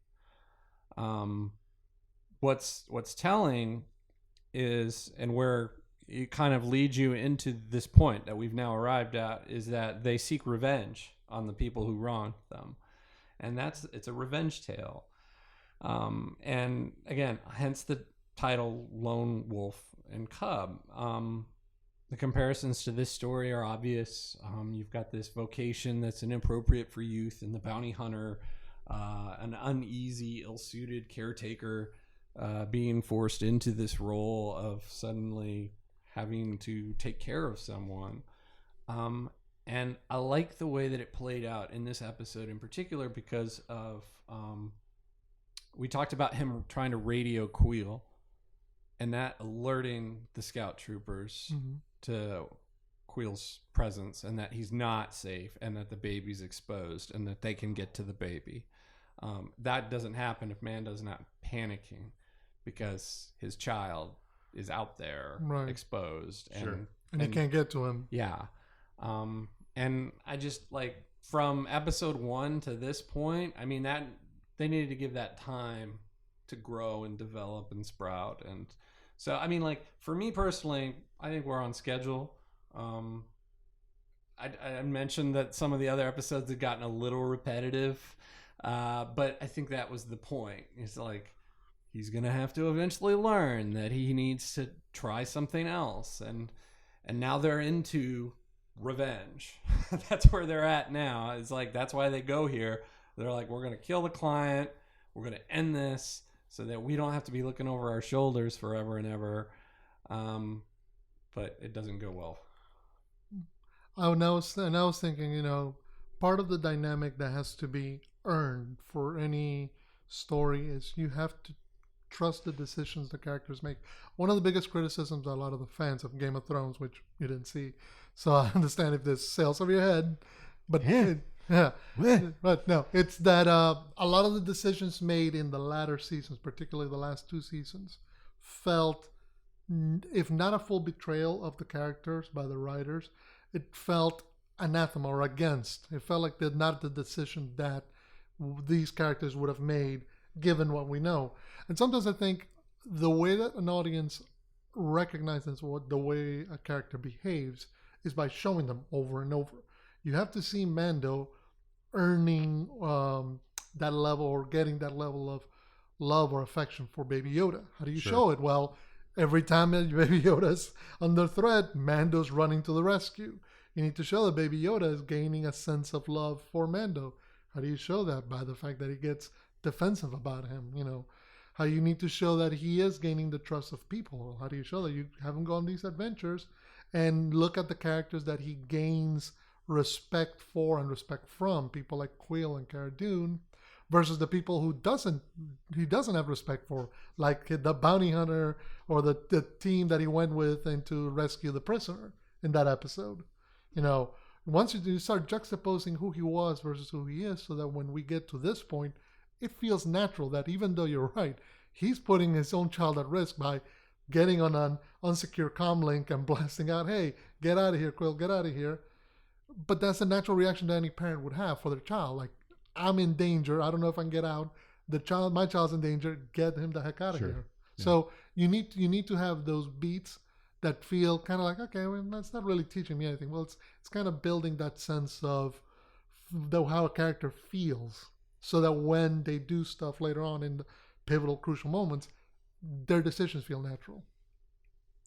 What's telling is, and where it kind of leads you into this point that we've now arrived at, is that they seek revenge on the people who wronged them. And it's a revenge tale. And again, hence the title Lone Wolf and Cub. The comparisons to this story are obvious. You've got this vocation that's inappropriate for youth in the bounty hunter, an uneasy, ill-suited caretaker being forced into this role of suddenly having to take care of someone. And I like the way that it played out in this episode in particular because of, we talked about him trying to radio Queel and that alerting the scout troopers to Queel's presence and that he's not safe and that the baby's exposed and that they can get to the baby. That doesn't happen if Mando's not panicking because his child is out there exposed. And he can't get to him. Yeah. And I just like from episode 1 to this point, I mean, that they needed to give that time to grow and develop and sprout. And so, I mean, like for me personally, I think we're on schedule. I mentioned that some of the other episodes had gotten a little repetitive, but I think that was the point. It's like he's gonna have to eventually learn that he needs to try something else, and now they're into revenge. That's where they're at now. It's like that's why they go here. They're like, we're gonna kill the client. We're gonna end this so that we don't have to be looking over our shoulders forever and ever. But it doesn't go well. And I was thinking, part of the dynamic that has to be earned for any story is you have to trust the decisions the characters make. One of the biggest criticisms a lot of the fans of Game of Thrones, which you didn't see, so I understand if this sails over your head, but but no, it's that a lot of the decisions made in the latter seasons, particularly the last 2 seasons, felt, if not a full betrayal of the characters by the writers, it felt anathema or against. It felt like they're not the decision that these characters would have made given what we know. And sometimes I think the way that an audience recognizes the way a character behaves is by showing them over and over. You have to see Mando earning that level or getting that level of love or affection for Baby Yoda. How do you show it? Well, every time Baby Yoda's under threat, Mando's running to the rescue. You need to show that Baby Yoda is gaining a sense of love for Mando. How do you show that? By the fact that he gets defensive about him, How you need to show that he is gaining the trust of people. How do you show that you haven't gone these adventures and look at the characters that he gains respect for and respect from, people like Queel and Cara Dune, versus the people he doesn't have respect for, like the bounty hunter or the team that he went with and to rescue the prisoner in that episode. Once you start juxtaposing who he was versus who he is, so that when we get to this point, it feels natural that even though you're right, he's putting his own child at risk by getting on an unsecure comlink and blasting out, "Hey, get out of here, Quill, get out of here." But that's a natural reaction that any parent would have for their child. Like, I'm in danger. I don't know if I can get out. My child's in danger. Get him the heck out of here. Yeah. So you need to have those beats that feel kind of like, okay, well, that's not really teaching me anything. Well, it's kind of building that sense of how a character feels, so that when they do stuff later on in the pivotal, crucial moments, their decisions feel natural.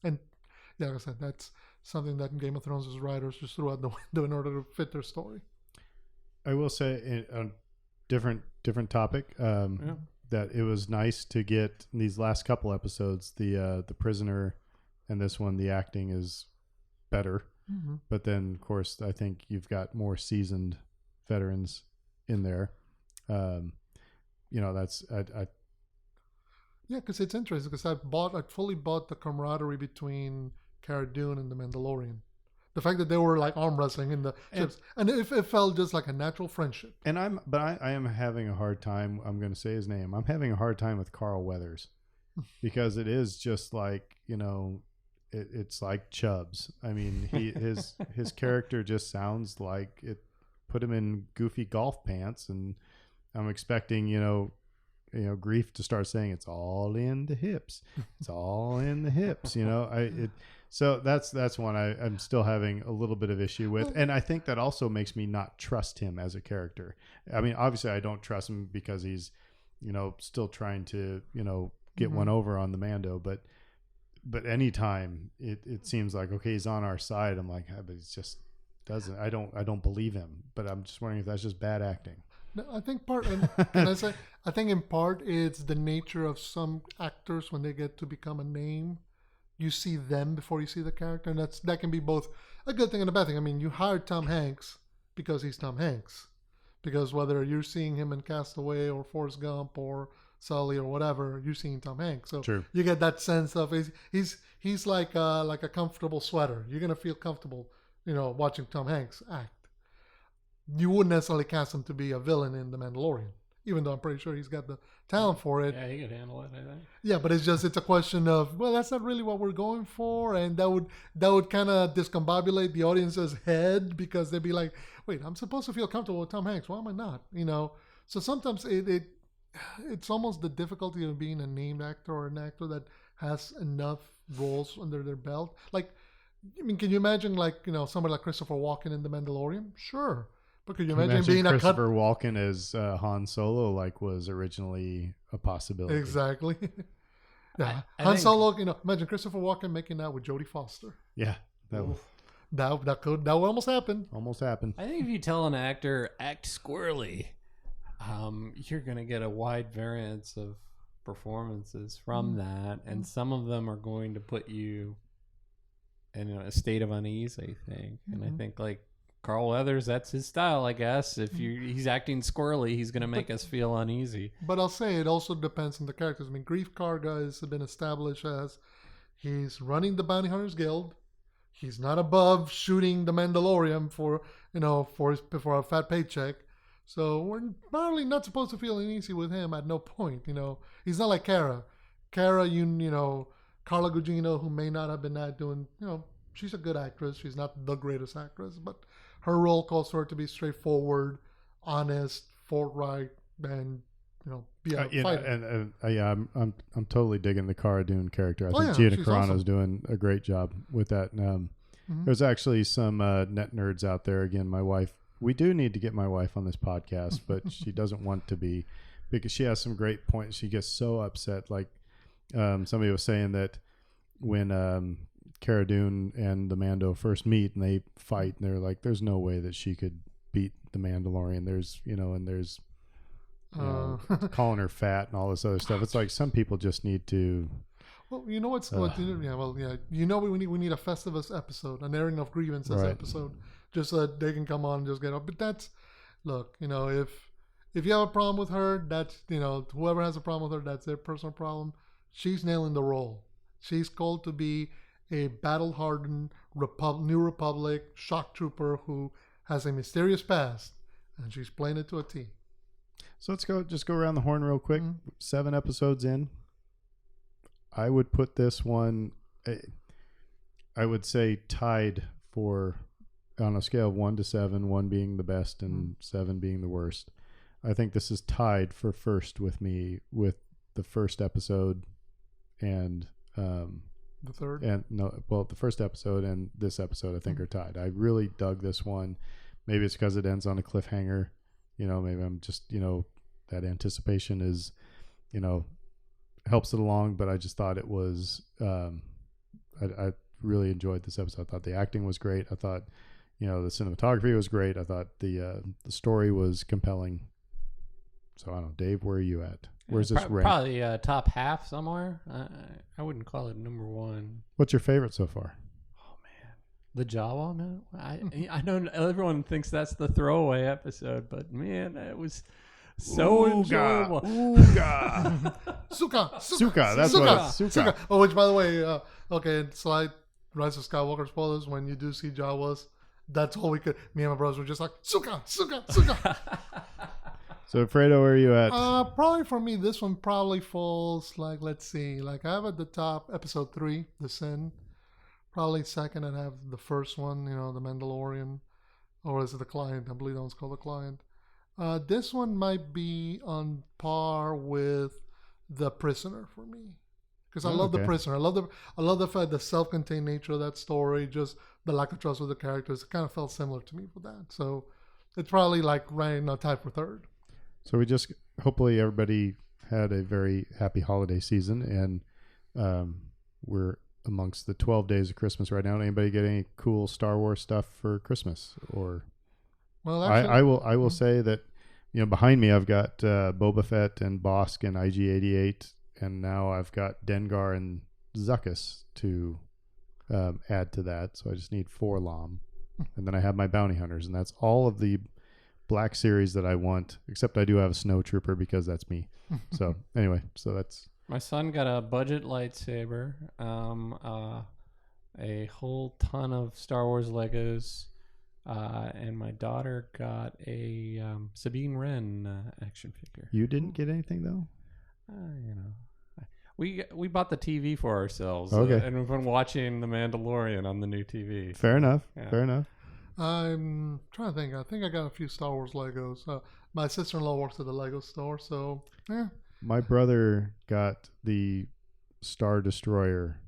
And like I said, that's something that in Game of Thrones' writers just threw out the window in order to fit their story. I will say, on different topic, that it was nice to get these last couple episodes, the prisoner and this one, the acting is better. Mm-hmm. But then, of course, I think you've got more seasoned veterans in there. That's yeah, because it's interesting because I fully bought the camaraderie between Cara Dune and the Mandalorian. The fact that they were like arm wrestling in the ships, and it felt just like a natural friendship. And I am having a hard time. I'm going to say his name. I'm having a hard time with Carl Weathers because it is just like, it's like Chubbs. I mean, his character just sounds like it. Put him in goofy golf pants, and I'm expecting Grief to start saying it's all in the hips. It's all in the hips. So that's one I'm still having a little bit of issue with, and I think that also makes me not trust him as a character. I mean, obviously, I don't trust him because he's, still trying to, get one over on the Mando, but anytime it seems like, okay, he's on our side, I'm like, but it's just doesn't. I don't believe him. But I'm just wondering if that's just bad acting. No, I think can I say? I think in part it's the nature of some actors when they get to become a name. You see them before you see the character, and that can be both a good thing and a bad thing. I mean, you hired Tom Hanks because he's Tom Hanks, because whether you're seeing him in Castaway or Forrest Gump or Sully or whatever, you're seeing Tom Hanks. So True. You get that sense of he's like a comfortable sweater. You're gonna feel comfortable, watching Tom Hanks act. You wouldn't necessarily cast him to be a villain in The Mandalorian, even though I'm pretty sure he's got the talent for it. Yeah, he could handle it, I think. Yeah, but it's a question of, well, that's not really what we're going for, and that would kind of discombobulate the audience's head, because they'd be like, wait, I'm supposed to feel comfortable with Tom Hanks, why am I not? So sometimes it's almost the difficulty of being a named actor or an actor that has enough roles under their belt. Like, I mean, can you imagine somebody like Christopher Walken in The Mandalorian? Sure. But could you imagine being Christopher Walken as Han Solo, was originally a possibility? Exactly. Yeah, I Han think- Solo. Imagine Christopher Walken making out with Jodie Foster. Yeah, that That would almost happen. almost happened. I think if you tell an actor act squirrely, you're gonna get a wide variance of performances from that, and some of them are going to put you in a state of unease, I think. And I think Carl Weathers, that's his style, I guess. If he's acting squirrely, he's gonna make us feel uneasy. But I'll say it also depends on the characters. I mean, Grief Karga has been established as he's running the Bounty Hunters Guild. He's not above shooting the Mandalorian for a fat paycheck. So we're probably not supposed to feel uneasy with him at no point. He's not like Cara. Cara, Carla Gugino, who may not have been doing, she's a good actress. She's not the greatest actress, but her role calls for her to be straightforward, honest, forthright, and be a fighter. I'm totally digging the Cara Dune character. I think Gina she's Carano's awesome. doing a great job with that. There's actually some net nerds out there. Again, my wife. We do need to get my wife on this podcast, but she doesn't want to be, because she has some great points. She gets so upset. Like somebody was saying that when Cara Dune and the Mando first meet and they fight, and they're like, "There's no way that she could beat the Mandalorian." There's calling her fat and all this other stuff. It's like some people just need to. Well, you know what's what? We need a Festivus episode, an airing of grievances episode, just so that they can come on and just get up. But if you have a problem with her, that's whoever has a problem with her, that's their personal problem. She's nailing the role. She's called to be a battle-hardened New Republic shock trooper who has a mysterious past, and she's playing it to a T. So let's go around the horn real quick. 7 episodes in. I would put this one, I would say tied on a scale of 1 to 7, 1 being the best and 7 being the worst. I think this is tied for first with me, with the first episode and the third. The first episode and this episode I think are tied. I really dug this one. Maybe it's because it ends on a cliffhanger. Maybe I'm just, that anticipation is, helps it along, but I just thought it was, I really enjoyed this episode. I thought the acting was great. I thought, the cinematography was great. I thought the story was compelling. So I don't know, Dave, where are you at? Where's this rank? Probably top half somewhere. I wouldn't call it number 1. What's your favorite so far? Oh man, the Jawa man. I know everyone thinks that's the throwaway episode, but man, it was so enjoyable. Ooga. Suka. That's what it's Suka. Oh, which by the way, slight Rise of Skywalker spoilers. When you do see Jawas, that's all we could. Me and my brothers were just like Suka. So Fredo, where are you at? Probably for me, this one probably falls let's see. I have at the top episode 3, The Sin. Probably second, I'd have the first one, The Mandalorian, or is it The Client? I believe that one's called The Client. This one might be on par with The Prisoner for me. because I Oh, love The okay. Prisoner. I love the fact the self-contained nature of that story, just the lack of trust with the characters. It kind of felt similar to me for that. So it's probably like right now tied for third. So we just hopefully everybody had a very happy holiday season, and we're amongst the 12 days of Christmas right now. Anybody get any cool Star Wars stuff for Christmas? Or Well, actually, I will say that, you know, behind me I've got Boba Fett and Bosk and IG-88, and now I've got Dengar and Zuckuss to add to that. So I just need 4 Lam, and then I have my bounty hunters, and that's all of the Black Series that I want, except I do have a Snow Trooper because that's me. So anyway, so that's My son got a budget lightsaber, a whole ton of Star Wars Legos, and my daughter got a Sabine Wren action figure. You didn't get anything though? You know, we bought the TV for ourselves, Okay. and we've been watching The Mandalorian on the new TV. Fair enough. Yeah. Fair enough. I'm trying to think. I think I got a few Star Wars Legos. My sister-in-law works at the Lego store, so yeah. My brother got the Star Destroyer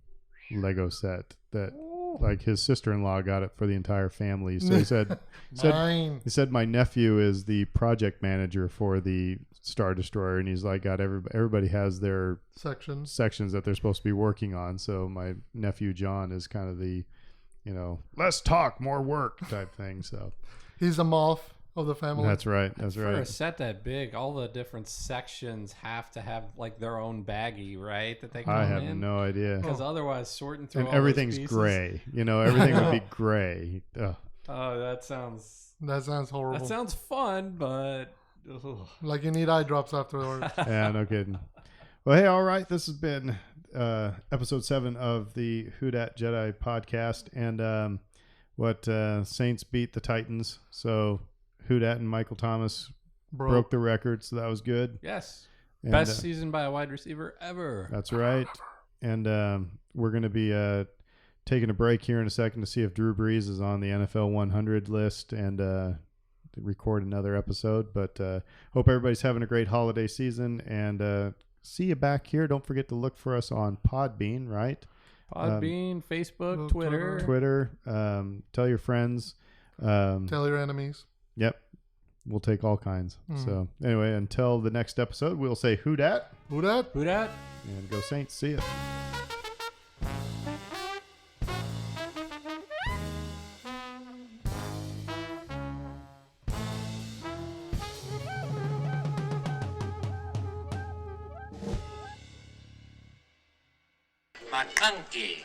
Lego set that, like, his sister-in-law got it for the entire family. So he said Mine. he said my nephew is the project manager for the Star Destroyer, and he's like got everybody has their sections that they're supposed to be working on. So my nephew John is kind of the, you know, less talk, more work type thing. So He's the moth of the family. that's right. That's For a right. set that big, all the different sections have to have like their own baggie, right? That they come I have in. no idea. Because otherwh sorting through And all those everything's pieces- gray. You know, everything would be gray. Ugh. Oh, that sounds horrible. that sounds fun, but ugh. Like you need eye drops afterwards. Yeah, no kidding. Well, hey, all right. This has been episode 7 of the Who Dat Jedi podcast, and Saints beat the Titans. So Who Dat and Michael Thomas broke the record, so that was good. Yes, And, best season by a wide receiver ever. That's right. And we're going to be taking a break here in a second to see if Drew Brees is on the NFL 100 list and record another episode. But hope everybody's having a great holiday season, and see you back here. Don't forget to look for us on Podbean, right? Podbean, Facebook, Twitter. Tell your friends. Tell your enemies. Yep. We'll take all kinds. So anyway, until the next episode, we'll say who dat? Who dat? Who dat? And go Saints. See ya. McConkey.